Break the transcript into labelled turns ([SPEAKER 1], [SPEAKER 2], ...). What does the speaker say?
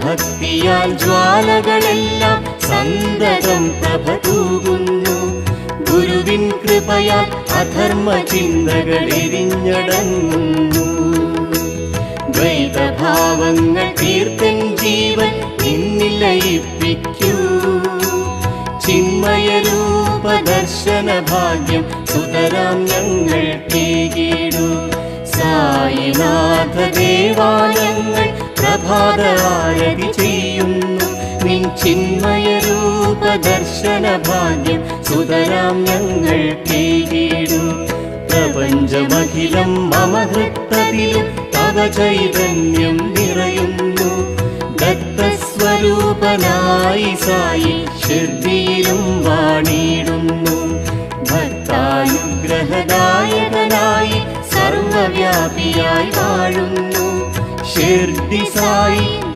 [SPEAKER 1] ഭക്തിയാൽ ജ്വാലകളെല്ലാം സന്തതം പ്രഭ തൂകുന്നു. ഗുരുവിൻ കൃപയാൽ അധർമ്മ ചിന്തകൾ എരിഞ്ഞടങ്ങുന്നു. ദ്വൈതഭാവങ്ങൾ തീർത്തൻ ജീവൻ നിന്നിൽ ലയിപ്പിക്കൂ. ചിന്മയരൂപ ദർശന ഭാഗ്യം സുതരാം ഞങ്ങൾ കേകിടൂ. സായിനാഥ ദേവാലയങ്ങൾ പ്രഭാത ആരതി ചെയ്യുന്നു. നിൻ ചിന്മയരൂപ ദർശന ഭാഗ്യം സുതരാം ഞങ്ങൾ കേകിടൂ. പ്രപഞ്ചമഖിലം മമ ഹൃത്തതിലും തവ ചൈതന്യം നിറയുന്നു. ദത്തസ്വരൂപനായി സായി ഷിർദിയിലും വാണിടുന്നു. ഭക്താനുഗ്രഹദായകനായി സർവവ്യാപിയായി വാഴുന്നു. ഷിർദി സായി